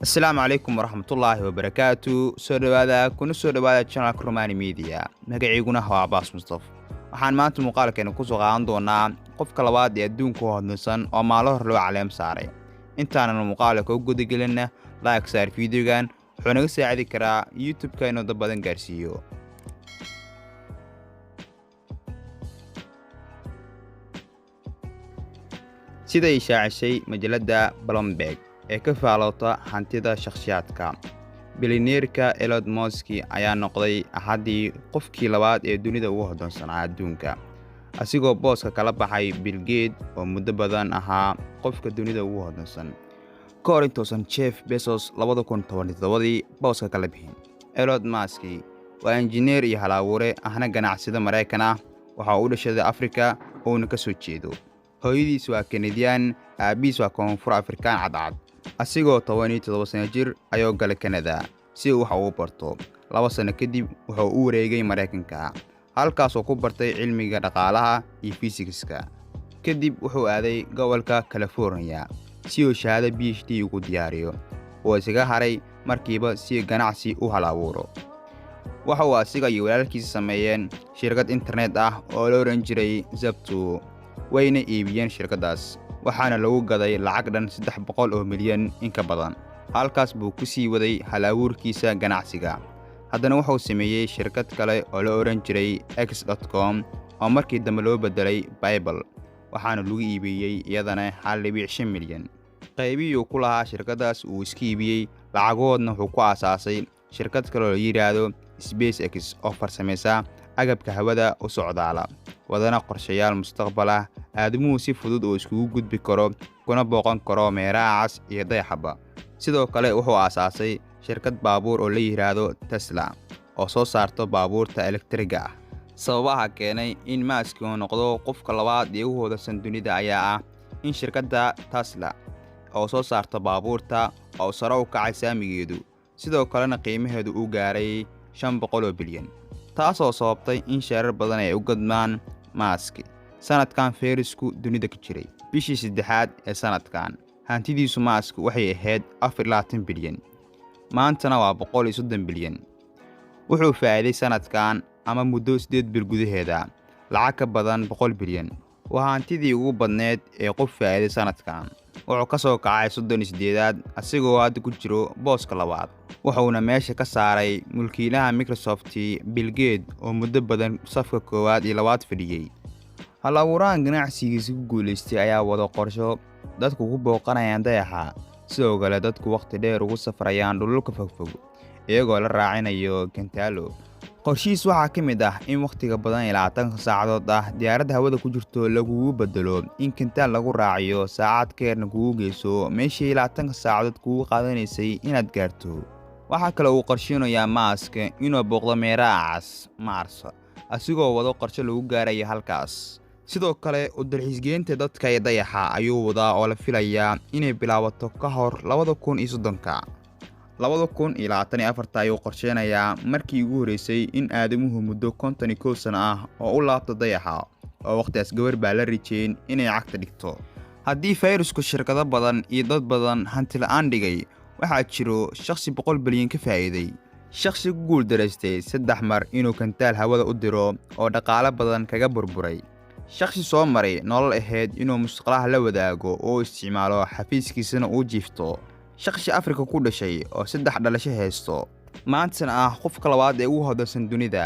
السلام عليكم ورحمة الله وبركاته. soo dhawaada kuna soo dhawaada channelka Rumaani Media. Magaciiguna waa Abbas Mustafa. Waxaan maanta muqalkena ku soo qaadan doonaa qofka labaad ee aduunka hodonsan oo maalo hor loo caleem saaray. Intaananu muqalka u guda gelinna like saar videogan wuxuu naga saacidi karaa YouTube-ka inuu dad badan gaarsiiyo. sida ay shaacisay majalada Bloomberg ee ka faalota hantida shakhsiyaadka. Bilyaneerka Elon Musk ayaa noqday ahadii qofkii labaad ee dunida ugu hodonsanaa adduunka. Asigoo booska kala baxay Bill Gates oo muddo badan ahaa qofka dunida ugu hodonsan. Ka hor intuusan Jeff Bezos 2017 booska kala bixin. Elon Musk waa injineer iyo hal-abuure ahna ganacsiyada Mareykan ah waxa uu dhashay Afrika oo uu ka soo jeedo. hooyadiis waa Canadian, aabiis waa Koonfur Afrikaan cadcad. asigoo 17 sano jir ayuu galay Canada si uu wax u barto. 2 sano kadib wuxuu u wareegay Mareykanka, halkaas oo ku bartay cilmiga dhaqaalaha iyo fiisikiska. kadib wuxuu aaday gobolka California si uu shahaado PhD ugu diyaariyo. oo isaga haray markiiba si ganacsi u hal-abuuro. waxa uu asiga iyo walaalkiisa sameeyeen shirkad internet ah oo la oran jiray Zabto. wayna iibiyeen shirkadaas waxaana lagu gaday lacag dhan 300 milyan in ka badan. halkaas buu ku sii waday hal-abuurkiisa ganacsiga. haddana wuxuu sameeyay shirkad kale oo la oran jiray x.com oo markii dambe loo bedelay Bible, waxaana lagu iibiyay iyadana 1.5 milyan. qaybihii uu ku lahaa shirkadaas uu iska iibiyay lacagoodna wuxuu ku aasaasay shirkad kale oo la yiraahdo SpaceX oo farsameysa agabka hawada u socdaala, wadana qorshayaal mustaqbal ah aadamuhu si fudud oo iskugu gudbi karo kuna booqan karo meeraha cas iyo dayaxaba. sidoo kale wuxuu aasaasay shirkad baabuur oo la yiraahdo Tesla oo soo saarto baabuurta elektriga ah. sababaha keenay in Musk uu noqdo qofka labaad ee ugu hodonsan dunida ayaa ah in shirkadda Tesla oo soo saarto baabuurta oo sare u kacay saamigeedu, sidoo kalena qiimaheedu uu gaaray 500 bilyan. taasoo sababtay in shirkado badan ay u gadmaan Musk. sanadkan Farisku dunida ka jiray bishii 3 ee sanadkan hantidiisu Musk waxay ahayd 24 bilyan, maantana waa 130 bilyan. wuxuu faa'iiday sanadkan ama muddo 8 bil gudaheeda lacag ka badan 100 bilyan. waa hantidii ugu badneed ee qof faa'iiday sanadkan. wuxuu ka soo kacay 38 asigoo hadda ku jiro booska labaad. wuxuuna meesha ka saaray mulkiilaha Microsoft Bill Gates oo muddo badan safka koowaad iyo labaad fadhiyay. hal-abuuraan ganacsigiisa ku guuleystay ayaa wada qorsho dadku ku booqanayaan dayaxa, sidoo kale dadku waqti dheer ugu safrayaan dhulka fogfog iyagoo la raacinayo gantaalo. qorshihiis waxaa ka mid ah in waqtiga badan 20 saacadood ah diyaaradda hawada ku jirto lagu bedelo in gantaal lagu raaciyo saacad keerna kugu geyso meeshii 20 saacadood kugu qaadanaysay inaad gaarto. waxa kale uu qorsheynayaa Musk inuu booqdo meeraha cas Mars asigoo wado qorshe lagu gaarayo halkaas. sidoo kale u dalxiisgeynta dadka ee dayaxa ayuu wadaa oo la filayaa inay bilaabato ka hor 2030. 2024 ayuu qorsheynayaa markii ugu horeysay in aadamuhu muddo 51 sano ah oo u laabto dayaxa, oo waqtigaas gabar baa la rijeyn inay cagta dhigto. haddii fayrusku shirkado badan iyo dad badan hanti la'aan dhigay, waxaa jiro shakhsi 100 bilyan ka faa'iiday. shakhsi ku guuldareystay 3 mar inuu gantaal hawada u diro oo dhaqaale badan kaga burburay. shakhsi soo maray nolol ahayd inuu mustaqbalaha la wadaago oo isticmaalo xafiiskiisana uu jiifto. shakhsi Afrika ku dhashay oo 3 dhalasho haysto, maantana ah qofka labaad ee ugu hodonsan dunida.